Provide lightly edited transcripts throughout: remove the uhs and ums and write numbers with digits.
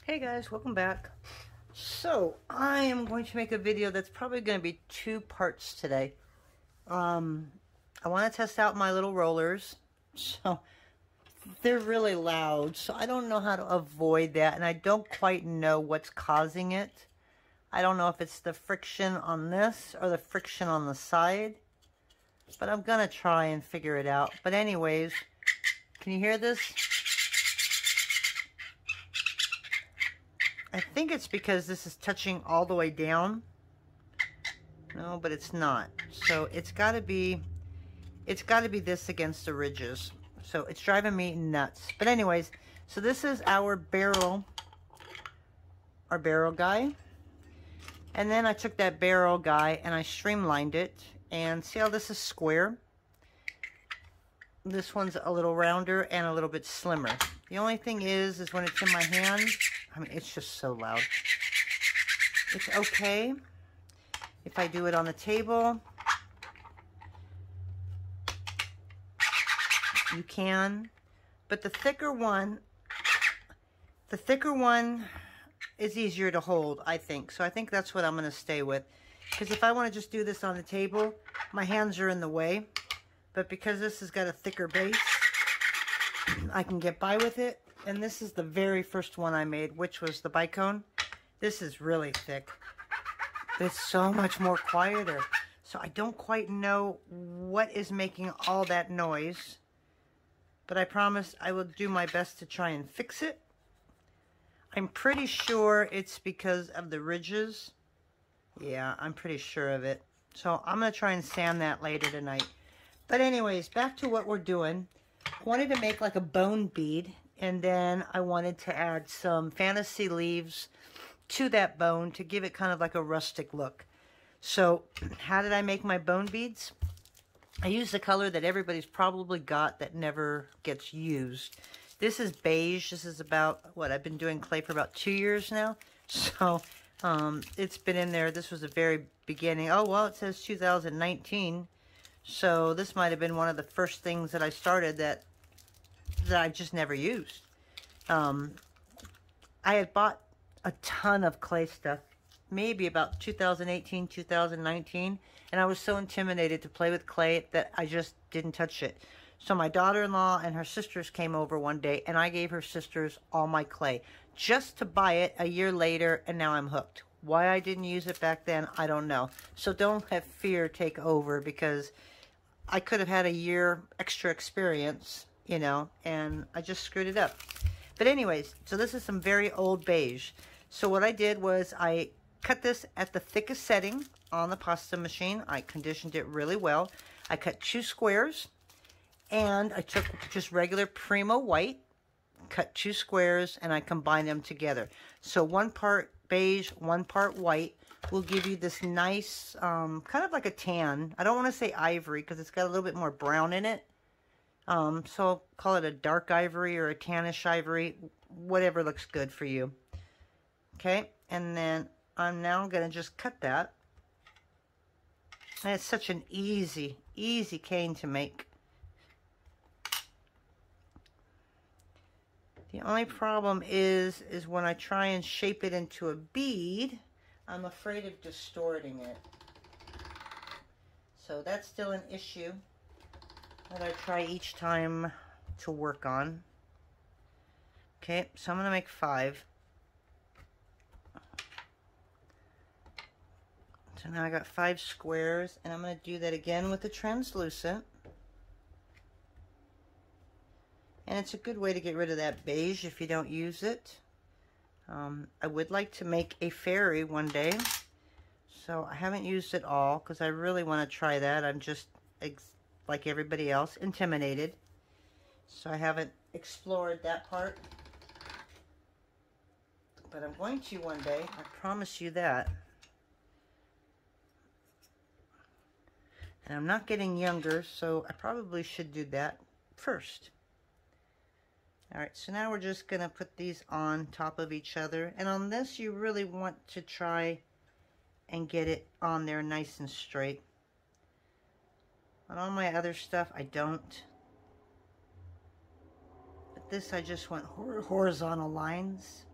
Hey guys, welcome back. So I am going to make a video that's probably going to be two parts today. I want to test out my little rollers. So they're really loud, so I don't know how to avoid that, and I don't quite know what's causing it. I don't know if it's the friction on this or the friction on the side, but I'm gonna try and figure it out. But anyways, can you hear this? I think it's because this is touching all the way down. No, but it's not. So it's got to be this against the ridges. So it's driving me nuts. But anyways, so this is our barrel guy. And then I took that barrel guy and I streamlined it. And see how this is square? This one's a little rounder and a little bit slimmer. The only thing is when it's in my hand, I mean, it's just so loud. It's okay if I do it on the table. You can, but the thicker one is easier to hold, I think. So I think that's what I'm going to stay with. Because if I want to just do this on the table, my hands are in the way. But because this has got a thicker base, I can get by with it. And this is the very first one I made, which was the bicone. This is really thick. It's so much more quieter. So I don't quite know what is making all that noise. But I promise I will do my best to try and fix it. I'm pretty sure it's because of the ridges. Yeah, I'm pretty sure of it. So I'm going to try and sand that later tonight. But anyways, back to what we're doing. I wanted to make like a bone bead. And then I wanted to add some fantasy leaves to that bone to give it kind of like a rustic look. So how did I make my bone beads? I used the color that everybody's probably got that never gets used. This is beige. This is about, what, I've been doing clay for about 2 years now. So it's been in there. This was the very beginning. Oh, well, it says 2019. So this might have been one of the first things that I started that I just never used. I had bought a ton of clay stuff, maybe about 2018, 2019, and I was so intimidated to play with clay that I just didn't touch it. So my daughter-in-law and her sisters came over one day, and I gave her sisters all my clay just to buy it a year later, and now I'm hooked. Why I didn't use it back then, I don't know. So don't have fear take over, because I could have had a year extra experience, you know, and I just screwed it up. But anyways, so this is some very old beige. So what I did was I cut this at the thickest setting on the pasta machine. I conditioned it really well. I cut 2 squares, and I took just regular Primo white, cut 2 squares, and I combined them together. So 1 part beige, 1 part white will give you this nice, kind of like a tan. I don't want to say ivory because it's got a little bit more brown in it. So I'll call it a dark ivory or a tannish ivory, whatever looks good for you. Okay, and then I'm now going to just cut that. And it's such an easy cane to make. The only problem is when I try and shape it into a bead, I'm afraid of distorting it. So that's still an issue that I try each time to work on. Okay, so I'm going to make 5. So now I got 5 squares, and I'm going to do that again with the translucent. And it's a good way to get rid of that beige if you don't use it. I would like to make a fairy one day. So I haven't used it all because I really want to try that. I'm just, like everybody else, intimidated. So I haven't explored that part. But I'm going to one day. I promise you that. And I'm not getting younger, so I probably should do that first. Alright, so now we're just going to put these on top of each other. And on this, you really want to try and get it on there nice and straight. On all my other stuff, I don't. But this, I just want horizontal lines.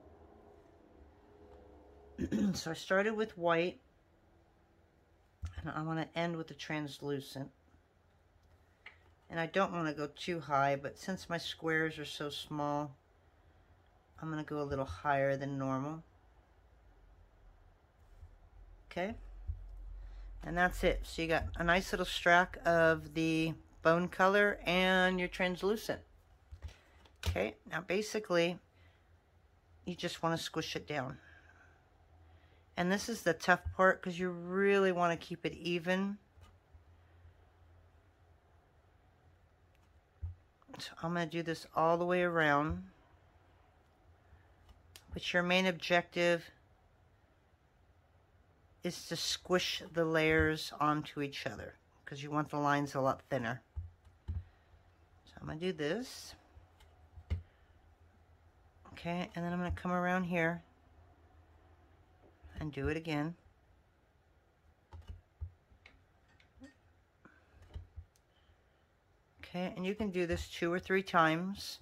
So I started with white, and I want to end with the translucent. And I don't want to go too high, but since my squares are so small, I'm going to go a little higher than normal. Okay, and that's it. So you got a nice little streak of the bone color and your translucent. Okay, now basically you just want to squish it down. And this is the tough part because you really want to keep it even. So I'm going to do this all the way around. But your main objective is to squish the layers onto each other because you want the lines a lot thinner. So I'm going to do this. Okay, and then I'm going to come around here and do it again. Okay, and you can do this 2 or 3 times.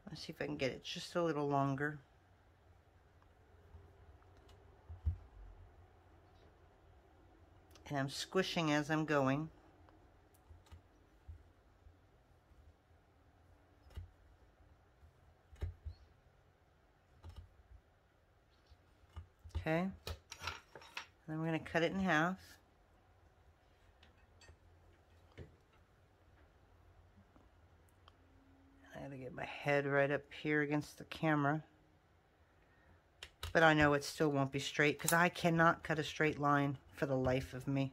Let's see if I can get it just a little longer. And I'm squishing as I'm going. Okay, and then we're going to cut it in half. I gotta get my head right up here against the camera. But I know it still won't be straight because I cannot cut a straight line for the life of me.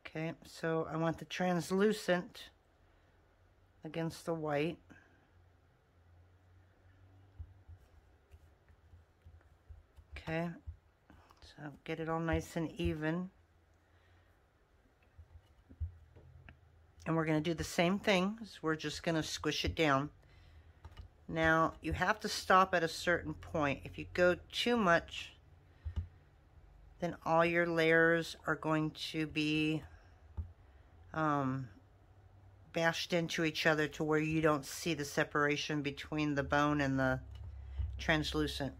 Okay, so I want the translucent against the white. Okay, so get it all nice and even. And we're going to do the same thing. So we're just going to squish it down. Now, you have to stop at a certain point. If you go too much, then all your layers are going to be bashed into each other to where you don't see the separation between the bone and the translucent.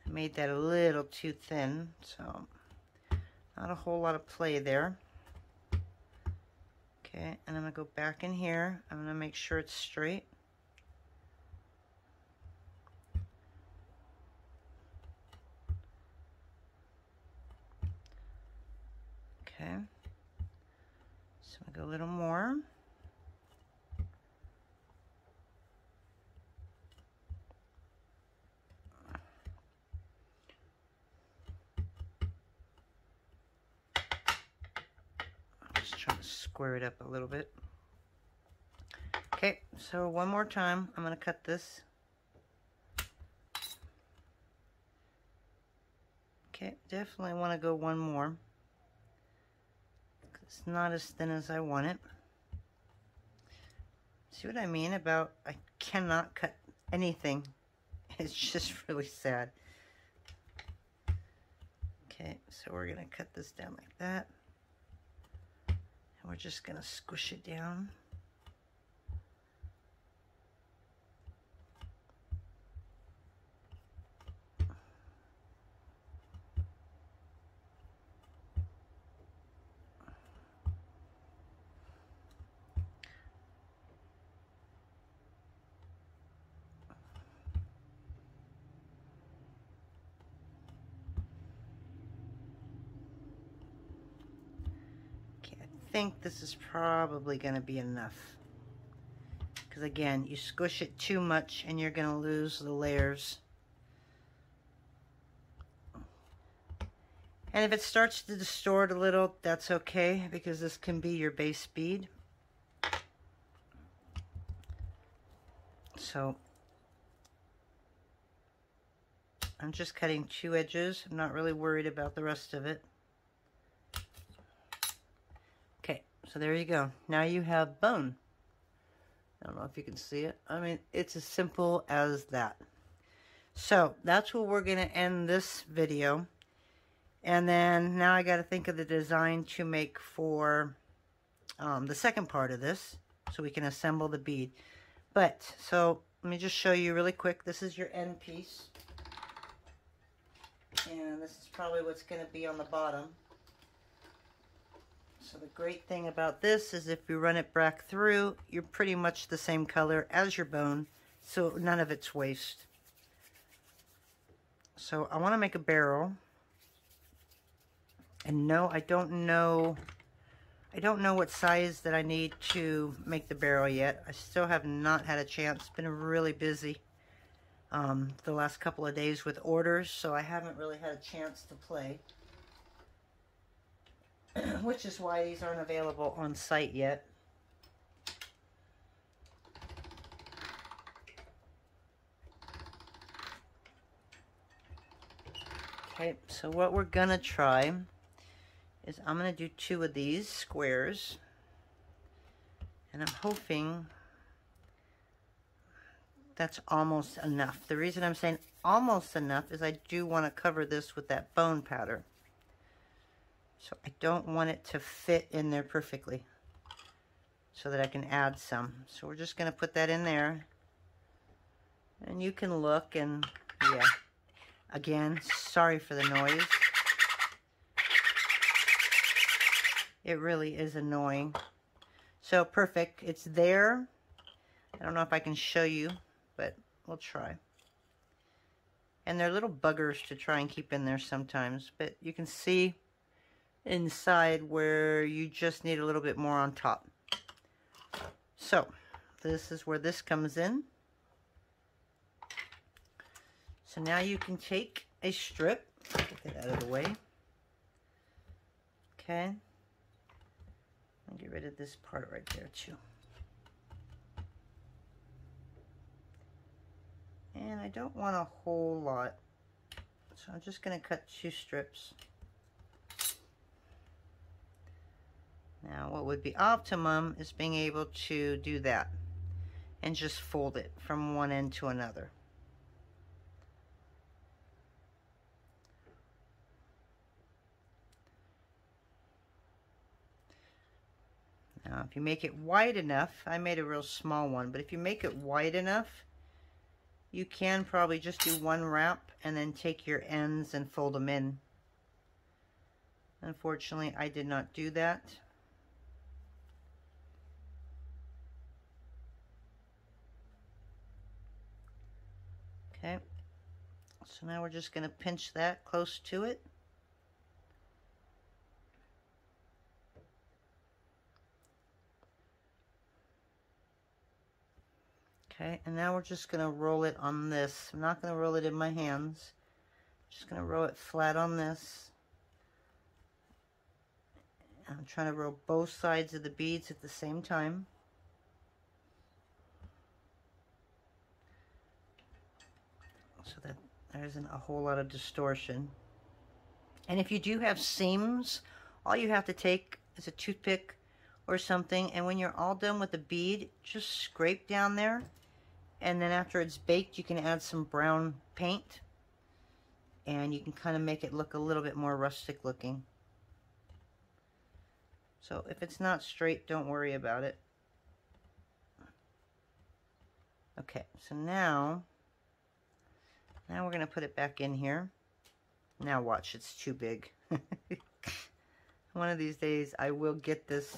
I made that a little too thin, so not a whole lot of play there. Okay, and I'm going to go back in here. I'm going to make sure it's straight. Okay, so I'm going to go a little more. Just trying to square it up a little bit. Okay, so one more time, I'm going to cut this. Okay, definitely want to go one more. It's not as thin as I want it. See what I mean about I cannot cut anything. It's just really sad. Okay, so we're going to cut this down like that. And we're just going to squish it down. I think this is probably going to be enough, because again, you squish it too much and you're going to lose the layers. And if it starts to distort a little, that's okay, because this can be your base bead. So I'm just cutting 2 edges. I'm not really worried about the rest of it. Okay, so there you go. Now you have bone. I don't know if you can see it. I mean, it's as simple as that. So that's where we're going to end this video. And then now I got to think of the design to make for the second part of this, so we can assemble the bead. But, so let me just show you really quick. This is your end piece. And this is probably what's going to be on the bottom. So the great thing about this is if you run it back through, you're pretty much the same color as your bone, so none of it's waste. So I want to make a barrel. And no, I don't know what size that I need to make the barrel yet. I still have not had a chance. Been really busy the last couple of days with orders, so I haven't really had a chance to play. Which is why these aren't available on site yet. Okay, so what we're gonna try is I'm gonna do 2 of these squares, and I'm hoping that's almost enough. The reason I'm saying almost enough is I do want to cover this with that bone powder. So I don't want it to fit in there perfectly so that I can add some. So we're just going to put that in there. And you can look, and yeah. Again, sorry for the noise. It really is annoying. So perfect. It's there. I don't know if I can show you, but we'll try. And they're little buggers to try and keep in there sometimes, but you can see inside where you just need a little bit more on top. So this is where this comes in. So now you can take a strip, get that out of the way. Okay. I'll get rid of this part right there too. And I don't want a whole lot, so I'm just going to cut 2 strips. Now what would be optimum is being able to do that and just fold it from one end to another. Now if you make it wide enough, I made a real small one, but if you make it wide enough, you can probably just do 1 wrap and then take your ends and fold them in. Unfortunately, I did not do that. Okay, so now we're just going to pinch that close to it. Okay, and now we're just going to roll it on this. I'm not going to roll it in my hands. I'm just going to roll it flat on this. I'm trying to roll both sides of the beads at the same time. So that there isn't a whole lot of distortion. And if you do have seams, all you have to take is a toothpick or something, and when you're all done with the bead, just scrape down there. And then after it's baked, you can add some brown paint, and you can kind of make it look a little bit more rustic looking. So if it's not straight, don't worry about it. Okay, so now we're going to put it back in here. Now watch, it's too big. One of these days I will get this.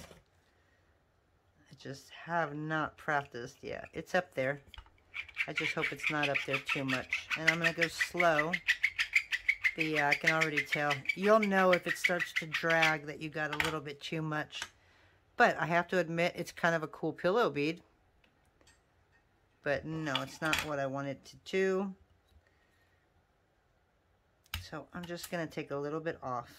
I just have not practiced yet. It's up there. I just hope it's not up there too much. And I'm going to go slow. But yeah, I can already tell. You'll know if it starts to drag that you got a little bit too much. But I have to admit, it's kind of a cool pillow bead. But no, it's not what I wanted to do. So I'm just going to take a little bit off.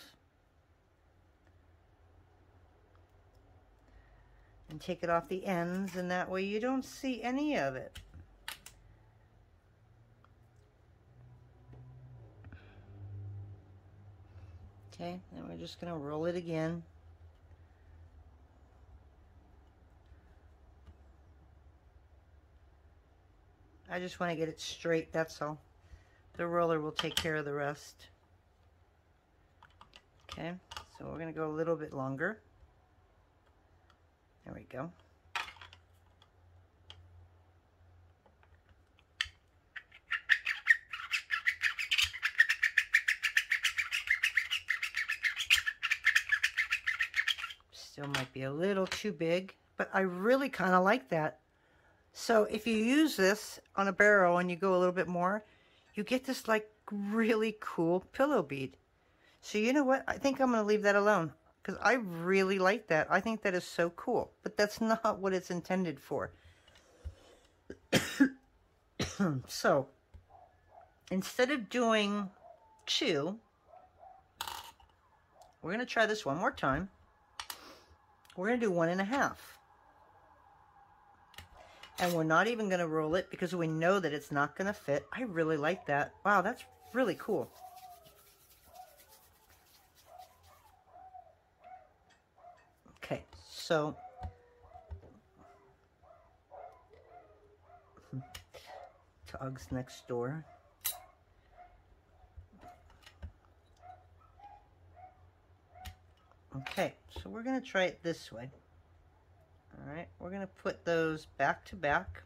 And take it off the ends, and that way you don't see any of it. Okay, then we're just going to roll it again. I just want to get it straight, that's all. The roller will take care of the rest. Okay, so we're going to go a little bit longer. There we go. Still might be a little too big, but I really kind of like that. So if you use this on a barrel and you go a little bit more, you get this like really cool pillow bead. So you know what? I think I'm going to leave that alone because I really like that. I think that is so cool, but that's not what it's intended for. So instead of doing 2, we're going to try this one more time. We're going to do 1.5. And we're not even going to roll it because we know that it's not going to fit. I really like that. Wow, that's really cool. Okay, so Tog's next door. Okay, so we're going to try it this way. All right, we're going to put those back to back.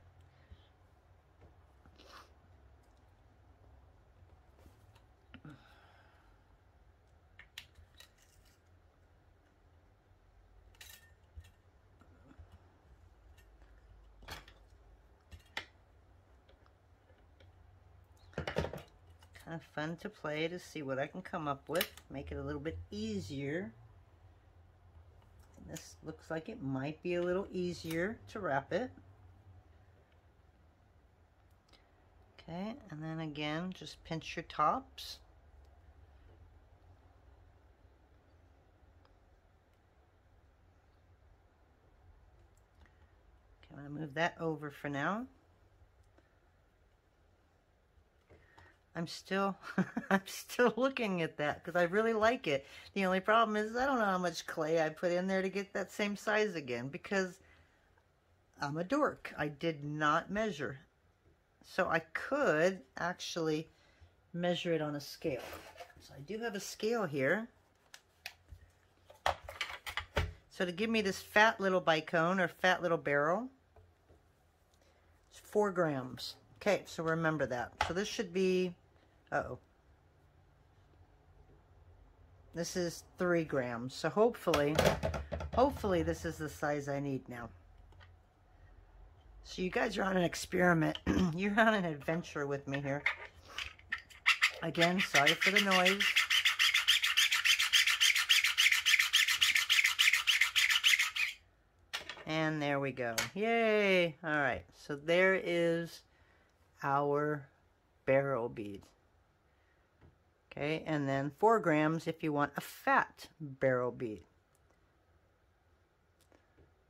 Kind of fun to play to see what I can come up with, make it a little bit easier. This looks like it might be a little easier to wrap it. Okay, and then again, just pinch your tops. Okay, I'm going to move that over for now. I'm still looking at that because I really like it. The only problem is I don't know how much clay I put in there to get that same size again because I'm a dork. I did not measure. So I could actually measure it on a scale. So I do have a scale here. So to give me this fat little bicone or fat little barrel, it's 4 grams. Okay, so remember that. So this should be, this is 3 grams. So hopefully this is the size I need now. So you guys are on an experiment. You're on an adventure with me here. Again, sorry for the noise. And there we go. Yay! All right, so there is our barrel bead. Okay, and then 4 grams if you want a fat barrel bead.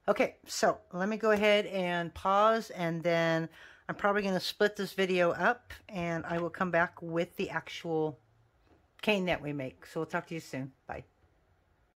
Okay, so let me go ahead and pause, and then I'm probably going to split this video up, and I will come back with the actual cane that we make. So we'll talk to you soon. Bye.